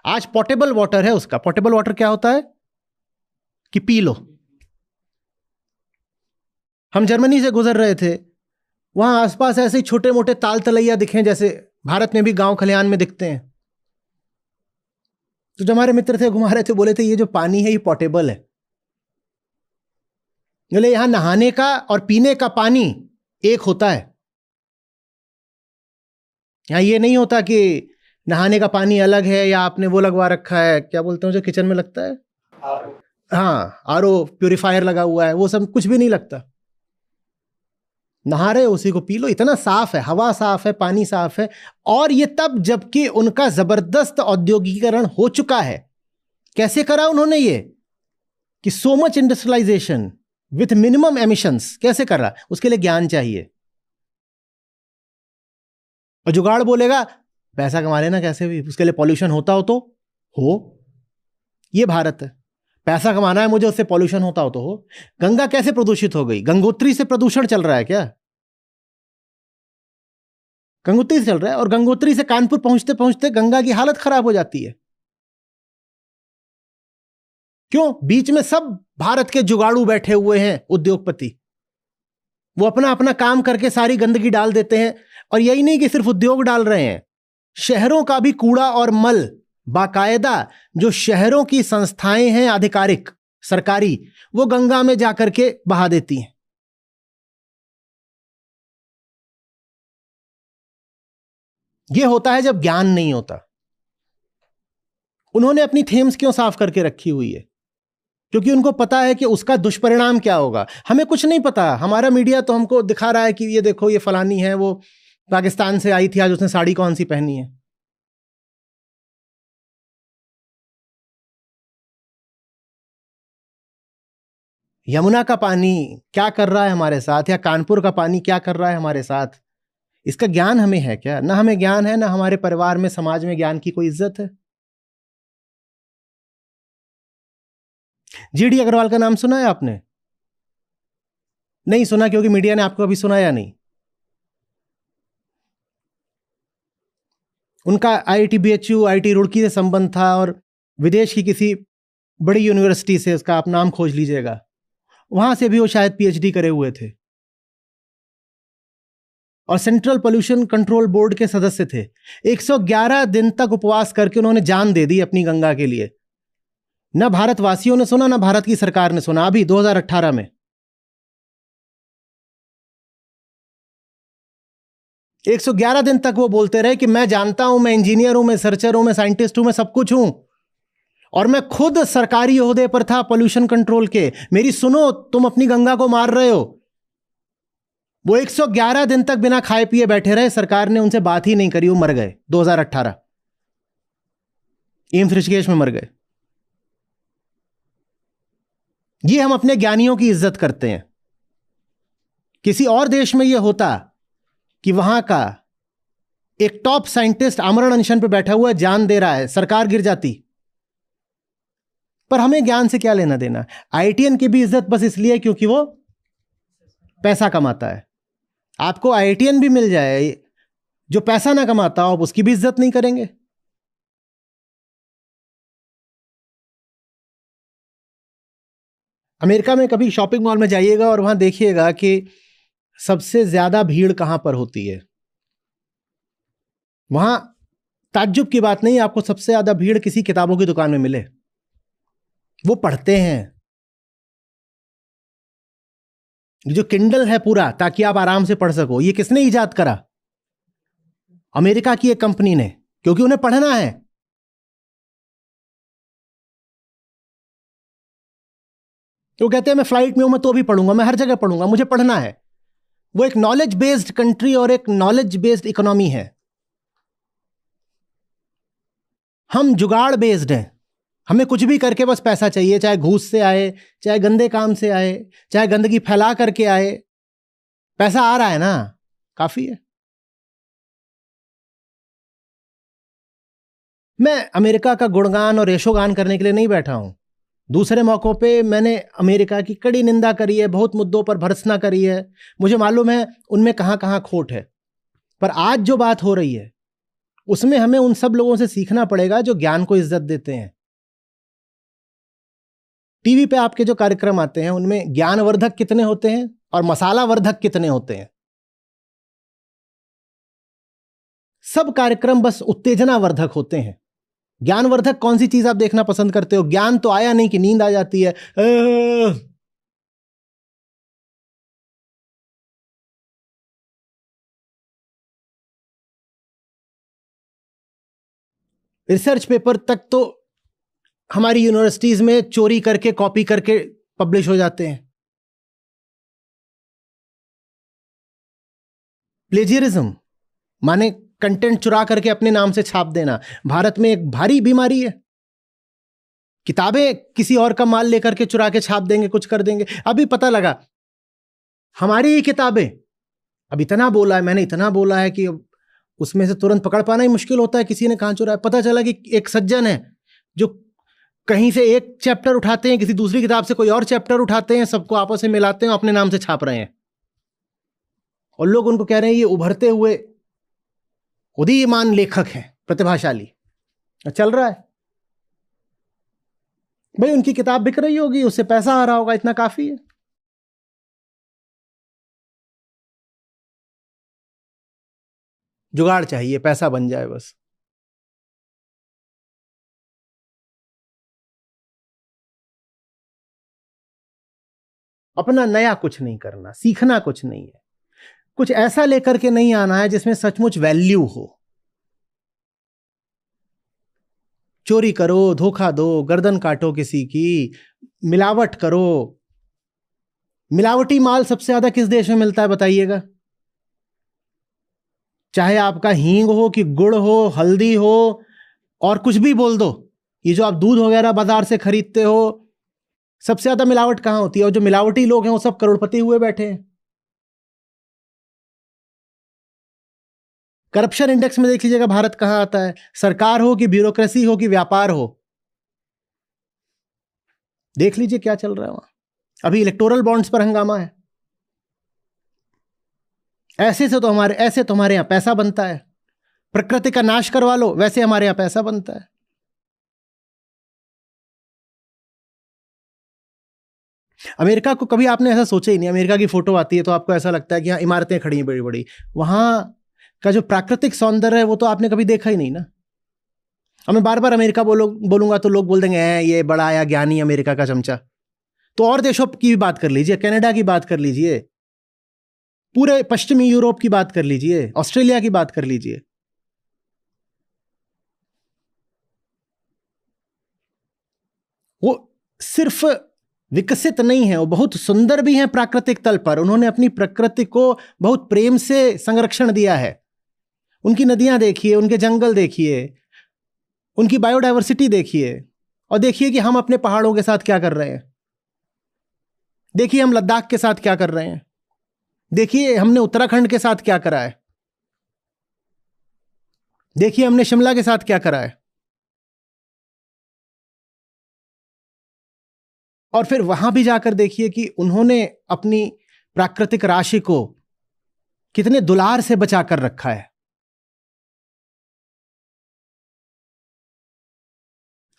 आज पोर्टेबल वाटर है उसका। पोर्टेबल वाटर क्या होता है कि पी लो। हम जर्मनी से गुजर रहे थे, वहां आसपास ऐसे ही छोटे मोटे ताल तलैया दिखे जैसे भारत में भी गांव खलिहान में दिखते हैं। तो जो हमारे मित्र थे घुमा रहे थे, बोले थे ये जो पानी है ये पोर्टेबल है। बोले यहां नहाने का और पीने का पानी एक होता है। यहां ये नहीं होता कि नहाने का पानी अलग है या आपने वो लगवा रखा है, क्या बोलते हैं जो किचन में लगता है, हाँ RO प्यूरिफायर लगा हुआ है, वो सब कुछ भी नहीं लगता। नहा रहे उसी को पी लो। इतना साफ है, हवा साफ है, पानी साफ है। और ये तब जबकि उनका जबरदस्त औद्योगिकीकरण हो चुका है। कैसे करा उन्होंने ये कि so much industrialisation with minimum emissions कैसे कर रहा? उसके लिए ज्ञान चाहिए। और जुगाड़ बोलेगा पैसा कमा लेना कैसे भी, उसके लिए पॉल्यूशन होता हो तो हो। ये भारत है, पैसा कमाना है मुझे, उससे पॉल्यूशन होता हो तो हो। गंगा कैसे प्रदूषित हो गई? गंगोत्री से प्रदूषण चल रहा है क्या? गंगोत्री से चल रहा है। और गंगोत्री से कानपुर पहुंचते पहुंचते गंगा की हालत खराब हो जाती है। क्यों? बीच में सब भारत के जुगाड़ू बैठे हुए हैं, उद्योगपति। वो अपना अपना काम करके सारी गंदगी डाल देते हैं। और यही नहीं कि सिर्फ उद्योग डाल रहे हैं, शहरों का भी कूड़ा और मल बाकायदा जो शहरों की संस्थाएं हैं आधिकारिक सरकारी, वो गंगा में जाकर के बहा देती हैं। यह होता है जब ज्ञान नहीं होता। उन्होंने अपनी थेम्स क्यों साफ करके रखी हुई है? क्योंकि उनको पता है कि उसका दुष्परिणाम क्या होगा। हमें कुछ नहीं पता। हमारा मीडिया तो हमको दिखा रहा है कि ये देखो ये फलानी है, वो पाकिस्तान से आई थी, आज उसने साड़ी कौन सी पहनी है। यमुना का पानी क्या कर रहा है हमारे साथ, या कानपुर का पानी क्या कर रहा है हमारे साथ, इसका ज्ञान हमें है क्या? ना हमें ज्ञान है, ना हमारे परिवार में समाज में ज्ञान की कोई इज्जत है। GD अग्रवाल का नाम सुना है आपने? नहीं सुना, क्योंकि मीडिया ने आपको अभी सुनाया नहीं। उनका IIT BHU IIT रुड़की से संबंध था और विदेश की किसी बड़ी यूनिवर्सिटी से, उसका आप नाम खोज लीजिएगा, वहां से भी वो शायद PhD करे हुए थे। और सेंट्रल पोल्यूशन कंट्रोल बोर्ड के सदस्य थे। 111 दिन तक उपवास करके उन्होंने जान दे दी अपनी गंगा के लिए। ना भारतवासियों ने सुना, ना भारत की सरकार ने सुना। अभी 2018 में 111 दिन तक वो बोलते रहे कि मैं जानता हूं, मैं इंजीनियर हूं, मैं सर्चर हूं, मैं साइंटिस्ट हूं, मैं सब कुछ हूं, और मैं खुद सरकारी ओहदे पर था पोल्यूशन कंट्रोल के। मेरी सुनो, तुम अपनी गंगा को मार रहे हो। वो 111 दिन तक बिना खाए पिए बैठे रहे, सरकार ने उनसे बात ही नहीं करी, वो मर गए 2018 एम्स ऋषिकेश में मर गए। ये हम अपने ज्ञानियों की इज्जत करते हैं। किसी और देश में यह होता कि वहां का एक टॉप साइंटिस्ट आमरण अनशन पे बैठा हुआ है, जान दे रहा है, सरकार गिर जाती। पर हमें ज्ञान से क्या लेना देना। आईआईटीएन की भी इज्जत बस इसलिए क्योंकि वो पैसा कमाता है। आपको आईआईटीएन भी मिल जाए जो पैसा ना कमाता हो, आप उसकी भी इज्जत नहीं करेंगे। अमेरिका में कभी शॉपिंग मॉल में जाइएगा और वहां देखिएगा कि सबसे ज्यादा भीड़ कहां पर होती है। वहां ताज्जुब की बात नहीं, आपको सबसे ज्यादा भीड़ किसी किताबों की दुकान में मिले। वो पढ़ते हैं। जो किंडल है पूरा, ताकि आप आराम से पढ़ सको, ये किसने इजाद करा? अमेरिका की एक कंपनी ने, क्योंकि उन्हें पढ़ना है। वो कहते हैं मैं फ्लाइट में हूं, मैं तो भी पढ़ूंगा, मैं हर जगह पढ़ूंगा, मुझे पढ़ना है। वो एक नॉलेज बेस्ड कंट्री और एक नॉलेज बेस्ड इकोनॉमी है। हम जुगाड़ बेस्ड हैं। हमें कुछ भी करके बस पैसा चाहिए, चाहे घूस से आए, चाहे गंदे काम से आए, चाहे गंदगी फैला करके आए। पैसा आ रहा है ना, काफी है। मैं अमेरिका का गुणगान और यशोगान करने के लिए नहीं बैठा हूं। दूसरे मौकों पे मैंने अमेरिका की कड़ी निंदा करी है, बहुत मुद्दों पर भर्त्सना करी है। मुझे मालूम है उनमें कहां कहां खोट है। पर आज जो बात हो रही है उसमें हमें उन सब लोगों से सीखना पड़ेगा जो ज्ञान को इज्जत देते हैं। टीवी पे आपके जो कार्यक्रम आते हैं उनमें ज्ञानवर्धक कितने होते हैं और मसालावर्धक कितने होते हैं? सब कार्यक्रम बस उत्तेजनावर्धक होते हैं। ज्ञानवर्धक कौन सी चीज आप देखना पसंद करते हो? ज्ञान तो आया नहीं कि नींद आ जाती है। रिसर्च पेपर तक तो हमारी यूनिवर्सिटीज में चोरी करके, कॉपी करके पब्लिश हो जाते हैं। प्लेजियरिज्म माने कंटेंट चुरा करके अपने नाम से छाप देना, भारत में एक भारी बीमारी है। किताबें किसी और का माल लेकर के चुरा के छाप देंगे, कुछ कर देंगे। अभी पता लगा हमारी ही किताबें, अब इतना बोला है मैंने, इतना बोला है कि उसमें से तुरंत पकड़ पाना ही मुश्किल होता है किसी ने कहां चुराया। पता चला कि एक सज्जन है जो कहीं से एक चैप्टर उठाते हैं, किसी दूसरी किताब से कोई और चैप्टर उठाते हैं, सबको आपस में मिलाते हैं, अपने नाम से छाप रहे हैं। और लोग उनको कह रहे हैं ये उभरते हुए उदीयमान लेखक हैं, प्रतिभाशाली। चल रहा है भाई, उनकी किताब बिक रही होगी, उससे पैसा आ रहा होगा, इतना काफी है। जुगाड़ चाहिए, पैसा बन जाए बस। अपना नया कुछ नहीं करना, सीखना कुछ नहीं है। कुछ ऐसा लेकर के नहीं आना है जिसमें सचमुच वैल्यू हो। चोरी करो, धोखा दो, गर्दन काटो किसी की, मिलावट करो। मिलावटी माल सबसे ज्यादा किस देश में मिलता है बताइएगा? चाहे आपका हींग हो कि गुड़ हो, हल्दी हो, और कुछ भी बोल दो। ये जो आप दूध वगैरह बाजार से खरीदते हो, सबसे ज्यादा मिलावट कहां होती है? और जो मिलावटी लोग हैं वो सब करोड़पति हुए बैठे हैं। करप्शन इंडेक्स में देख लीजिएगा भारत कहां आता है। सरकार हो कि ब्यूरोक्रेसी हो कि व्यापार हो, देख लीजिए क्या चल रहा है वहां। अभी इलेक्टोरल बॉन्ड्स पर हंगामा है। ऐसे तो हमारे यहां पैसा बनता है। प्रकृति का नाश करवा लो, वैसे हमारे यहां पैसा बनता है। अमेरिका को कभी आपने ऐसा सोचा ही नहीं, अमेरिका की फोटो आती है तो आपको ऐसा लगता है कि हाँ इमारतें खड़ी हैं बड़ी बड़ी, वहाँ का जो प्राकृतिक सौंदर्य है वो तो आपने कभी देखा ही नहीं ना। अब मैं बार बार अमेरिका बोलूंगा तो लोग बोल देंगे ये बड़ा या ज्ञानी अमेरिका का चमचा। तो और देशों की भी बात कर लीजिए, कनाडा की बात कर लीजिए, पूरे पश्चिमी यूरोप की बात कर लीजिए, ऑस्ट्रेलिया की बात कर लीजिए। वो सिर्फ विकसित नहीं है, वो बहुत सुंदर भी हैं प्राकृतिक तल पर। उन्होंने अपनी प्रकृति को बहुत प्रेम से संरक्षण दिया है। उनकी नदियां देखिए, उनके जंगल देखिए, उनकी बायोडायवर्सिटी देखिए, और देखिए कि हम अपने पहाड़ों के साथ क्या कर रहे हैं। देखिए हम लद्दाख के साथ क्या कर रहे हैं, देखिए हमने उत्तराखंड के साथ क्या करा है, देखिए हमने शिमला के साथ क्या करा है। और फिर वहां भी जाकर देखिए कि उन्होंने अपनी प्राकृतिक राशि को कितने दुलार से बचा कर रखा है।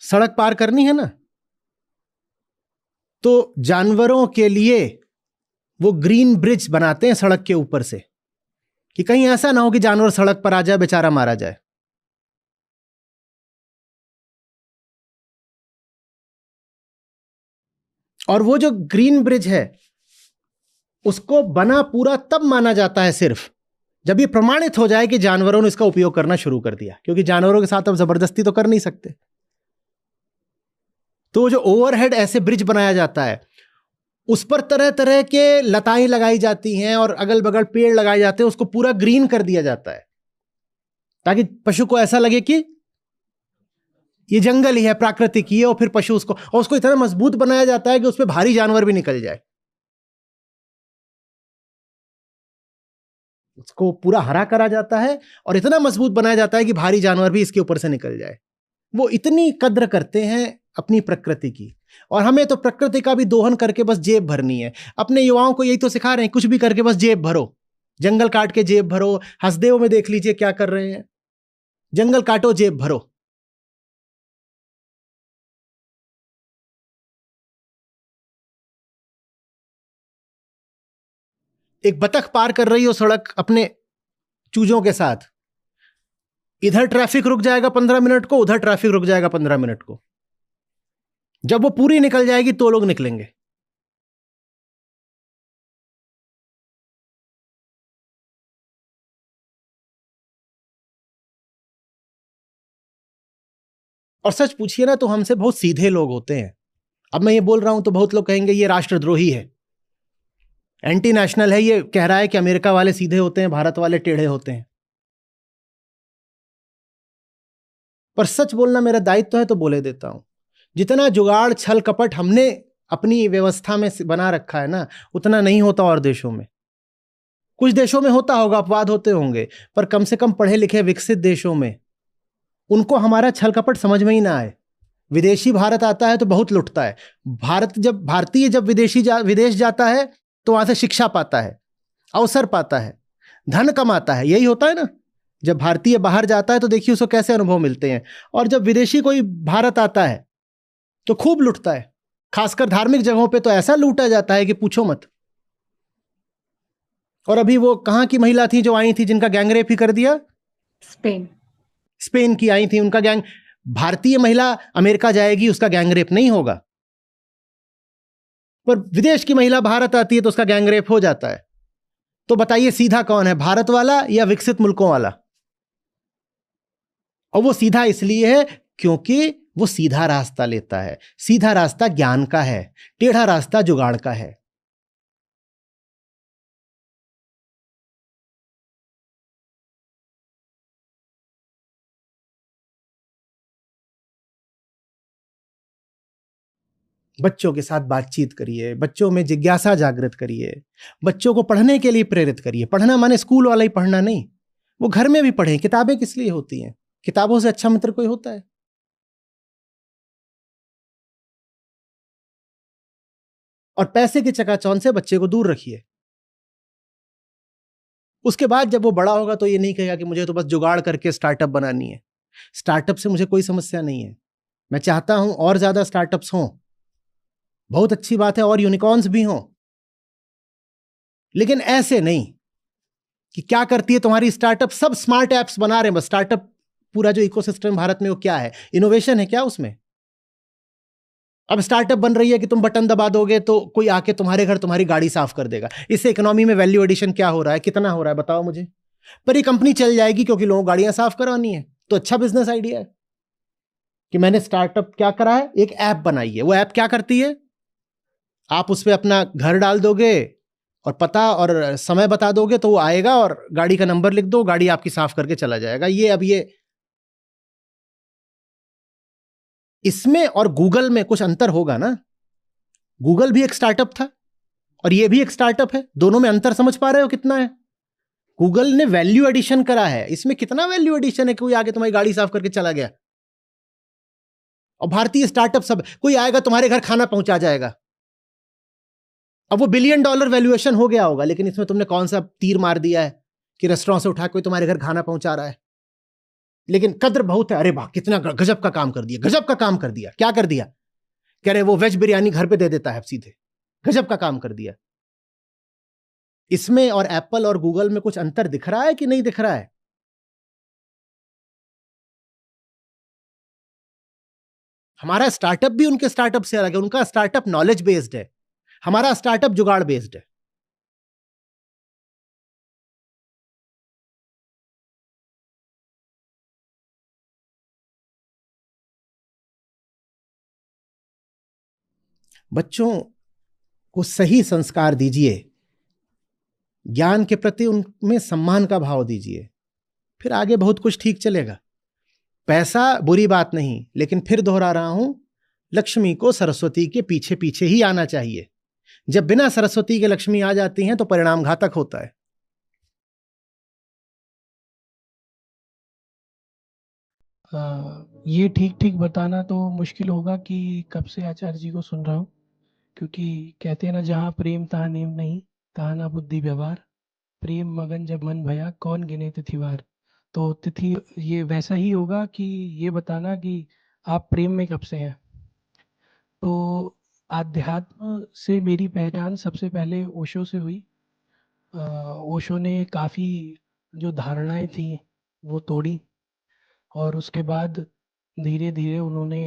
सड़क पार करनी है ना, तो जानवरों के लिए वो ग्रीन ब्रिज बनाते हैं सड़क के ऊपर से, कि कहीं ऐसा ना हो कि जानवर सड़क पर आ जाए, बेचारा मारा जाए। और वो जो ग्रीन ब्रिज है उसको बना पूरा तब माना जाता है सिर्फ जब ये प्रमाणित हो जाए कि जानवरों ने इसका उपयोग करना शुरू कर दिया, क्योंकि जानवरों के साथ अब जबरदस्ती तो कर नहीं सकते। तो जो ओवरहेड ऐसे ब्रिज बनाया जाता है उस पर तरह तरह के लताएं लगाई जाती हैं और अगल बगल पेड़ लगाए जाते हैं, उसको पूरा ग्रीन कर दिया जाता है ताकि पशु को ऐसा लगे कि ये जंगल ही है, प्राकृतिक ही है। और फिर पशु उसको इतना मजबूत बनाया जाता है कि उस पर भारी जानवर भी निकल जाए। उसको पूरा हरा करा जाता है और इतना मजबूत बनाया जाता है कि भारी जानवर भी इसके ऊपर से निकल जाए। वो इतनी कद्र करते हैं अपनी प्रकृति की। और हमें तो प्रकृति का भी दोहन करके बस जेब भरनी है। अपने युवाओं को यही तो सिखा रहे हैं, कुछ भी करके बस जेब भरो, जंगल काट के जेब भरो। हसदेव में देख लीजिए क्या कर रहे हैं, जंगल काटो जेब भरो। एक बतख पार कर रही हो सड़क अपने चूजों के साथ, इधर ट्रैफिक रुक जाएगा 15 मिनट को, उधर ट्रैफिक रुक जाएगा 15 मिनट को। जब वो पूरी निकल जाएगी तो लोग निकलेंगे। और सच पूछिए ना तो हमसे बहुत सीधे लोग होते हैं। अब मैं ये बोल रहा हूं तो बहुत लोग कहेंगे ये राष्ट्रद्रोही है, एंटी नेशनल है, ये कह रहा है कि अमेरिका वाले सीधे होते हैं, भारत वाले टेढ़े होते हैं। पर सच बोलना मेरा दायित्व है तो बोले देता हूं। जितना जुगाड़ छल कपट हमने अपनी व्यवस्था में बना रखा है ना, उतना नहीं होता और देशों में। कुछ देशों में होता होगा, अपवाद होते होंगे, पर कम से कम पढ़े लिखे विकसित देशों में उनको हमारा छल कपट समझ में ही ना आए। विदेशी भारत आता है तो बहुत लुटता है। भारतीय जब विदेश जाता है तो वहां से शिक्षा पाता है, अवसर पाता है, धन कमाता है। यही होता है ना, जब भारतीय बाहर जाता है तो देखिए उसको कैसे अनुभव मिलते हैं। और जब विदेशी कोई भारत आता है तो खूब लुटता है। खासकर धार्मिक जगहों पे तो ऐसा लूटा जाता है कि पूछो मत। और अभी वो कहाँ की महिला थी जो आई थी जिनका गैंगरेप ही कर दिया? स्पेन की आई थी, उनका गैंग। भारतीय महिला अमेरिका जाएगी, उसका गैंगरेप नहीं होगा, पर विदेश की महिला भारत आती है तो उसका गैंगरेप हो जाता है। तो बताइए सीधा कौन है, भारत वाला या विकसित मुल्कों वाला? और वो सीधा इसलिए है क्योंकि वो सीधा रास्ता लेता है। सीधा रास्ता ज्ञान का है, टेढ़ा रास्ता जुगाड़ का है। बच्चों के साथ बातचीत करिए, बच्चों में जिज्ञासा जागृत करिए, बच्चों को पढ़ने के लिए प्रेरित करिए। पढ़ना माने स्कूल वाला ही पढ़ना नहीं, वो घर में भी पढ़ें। किताबें किस लिए होती हैं? किताबों से अच्छा मित्र कोई होता है? और पैसे के चकाचौंध से बच्चे को दूर रखिए। उसके बाद जब वो बड़ा होगा तो ये नहीं कहेगा कि मुझे तो बस जुगाड़ करके स्टार्टअप बनानी है। स्टार्टअप से मुझे कोई समस्या नहीं है, मैं चाहता हूं और ज्यादा स्टार्टअप्स हों, बहुत अच्छी बात है, और यूनिकॉर्न्स भी हों, लेकिन ऐसे नहीं कि क्या करती है तुम्हारी स्टार्टअप, सब स्मार्ट एप्स बना रहे हैं बस। स्टार्टअप पूरा जो इकोसिस्टम भारत में, वो क्या है? इनोवेशन है क्या उसमें? अब स्टार्टअप बन रही है कि तुम बटन दबा दोगे तो कोई आके तुम्हारे घर तुम्हारी गाड़ी साफ कर देगा। इससे इकोनॉमी में वैल्यू एडिशन क्या हो रहा है, कितना हो रहा है, बताओ मुझे। पर ये कंपनी चल जाएगी क्योंकि लोगों को गाड़ियां साफ करवानी है। तो अच्छा बिजनेस आइडिया है कि मैंने स्टार्टअप क्या करा है, एक ऐप बनाई है। वो ऐप क्या करती है, आप उस पर अपना घर डाल दोगे और पता और समय बता दोगे तो वो आएगा, और गाड़ी का नंबर लिख दो, गाड़ी आपकी साफ करके चला जाएगा। ये अब ये इसमें और गूगल में कुछ अंतर होगा ना। गूगल भी एक स्टार्टअप था और ये भी एक स्टार्टअप है, दोनों में अंतर समझ पा रहे हो कितना है? गूगल ने वैल्यू एडिशन करा है, इसमें कितना वैल्यू एडिशन है, कोई आगे तुम्हारी गाड़ी साफ करके चला गया। और भारतीय स्टार्टअप सब, कोई आएगा तुम्हारे घर खाना पहुंचा जाएगा। अब वो $1 बिलियन वैल्यूएशन हो गया होगा, लेकिन इसमें तुमने कौन सा तीर मार दिया है कि रेस्टोरेंट से उठा कोई तुम्हारे घर खाना पहुंचा रहा है। लेकिन कद्र बहुत है, अरे वाह कितना गजब का काम कर दिया, गजब का काम कर दिया। क्या कर दिया? कह रहे वो वेज बिरयानी घर पे दे देता है सीधे, गजब का काम कर दिया। इसमें और एप्पल और गूगल में कुछ अंतर दिख रहा है कि नहीं दिख रहा है? हमारा स्टार्टअप भी उनके स्टार्टअप से अलग है। उनका स्टार्टअप नॉलेज बेस्ड है, हमारा स्टार्टअप जुगाड़ बेस्ड है। बच्चों को सही संस्कार दीजिए, ज्ञान के प्रति उनमें सम्मान का भाव दीजिए, फिर आगे बहुत कुछ ठीक चलेगा। पैसा बुरी बात नहीं, लेकिन फिर दोहरा रहा हूं, लक्ष्मी को सरस्वती के पीछे पीछे ही आना चाहिए। जब बिना सरस्वती के लक्ष्मी आ जाती हैं तो परिणाम घातक होता है। ये ठीक ठीक बताना तो मुश्किल होगा कि कब से आचार्य जी को सुन रहा हूँ, क्योंकि कहते हैं ना, जहाँ प्रेम तहाँ नेम नहीं, तहाँ ना बुद्धि व्यवहार, प्रेम मगन जब मन भया कौन गिने तिथिवार। तो तिथि ये वैसा ही होगा कि ये बताना कि आप प्रेम में कब से हैं। तो आध्यात्म से मेरी पहचान सबसे पहले ओशो से हुई। ओशो ने काफ़ी जो धारणाएं थी वो तोड़ी, और उसके बाद धीरे धीरे उन्होंने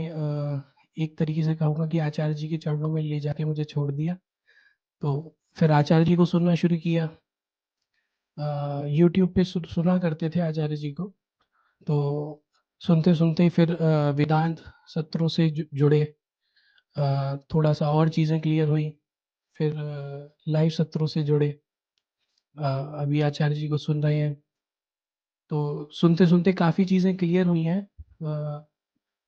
एक तरीके से कहूँगा कि आचार्य जी के चरणों में ले जाके मुझे छोड़ दिया। तो फिर आचार्य जी को सुनना शुरू किया। यूट्यूब पे सुना करते थे आचार्य जी को। तो सुनते सुनते फिर वेदांत सत्रों से जुड़े, थोड़ा सा और चीज़ें क्लियर हुई। फिर लाइव सत्रों से जुड़े, अभी आचार्य जी को सुन रहे हैं। तो सुनते सुनते काफ़ी चीज़ें क्लियर हुई हैं।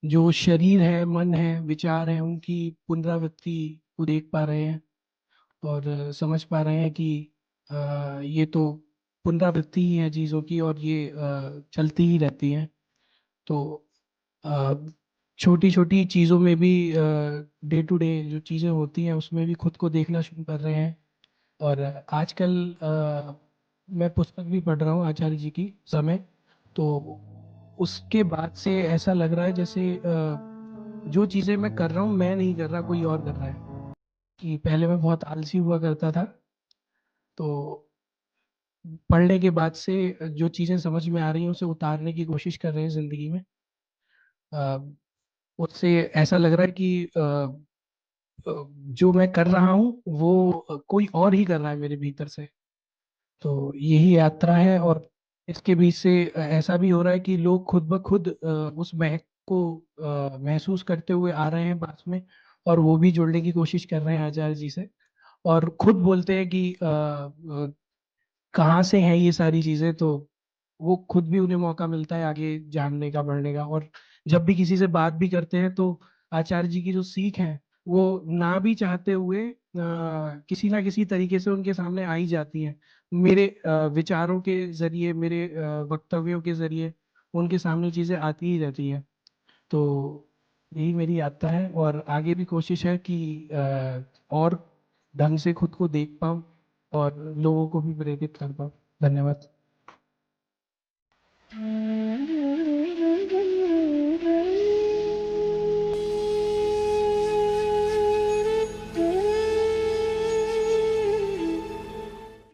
जो शरीर है, मन है, विचार है, उनकी पुनरावृत्ति को देख पा रहे हैं, और समझ पा रहे हैं कि ये तो पुनरावृत्ति ही है चीज़ों की, और ये चलती ही रहती हैं। तो छोटी छोटी चीज़ों में भी, डे टू डे जो चीज़ें होती हैं उसमें भी खुद को देखना शुरू कर रहे हैं। और आजकल मैं पुस्तक भी पढ़ रहा हूँ आचार्य जी की समय। तो उसके बाद से ऐसा लग रहा है जैसे जो चीज़ें मैं कर रहा हूँ मैं नहीं कर रहा, कोई और कर रहा है। कि पहले मैं बहुत आलसी हुआ करता था, तो पढ़ने के बाद से जो चीज़ें समझ में आ रही हैं उसे उतारने की कोशिश कर रहे हैं ज़िंदगी में। अ, उससे ऐसा लग रहा है कि जो मैं कर रहा हूँ वो कोई और ही कर रहा है मेरे भीतर से। तो यही यात्रा है, और इसके बीच से ऐसा भी हो रहा है कि लोग खुद ब खुद उस महक को महसूस करते हुए आ रहे हैं पास में, और वो भी जुड़ने की कोशिश कर रहे हैं आचार्य जी से। और खुद बोलते हैं कि कहाँ से हैं ये सारी चीज़ें। तो वो खुद भी, उन्हें मौका मिलता है आगे जानने का, बढ़ने का। और जब भी किसी से बात भी करते हैं तो आचार्य जी की जो सीख है वो ना भी चाहते हुए किसी ना किसी तरीके से उनके सामने आ ही जाती हैं। मेरे विचारों के जरिए, मेरे वक्तव्यों के जरिए उनके सामने चीज़ें आती ही रहती हैं। तो यही मेरी यात्रा है, और आगे भी कोशिश है कि और ढंग से खुद को देख पाऊँ और लोगों को भी प्रेरित कर पाऊँ। धन्यवाद।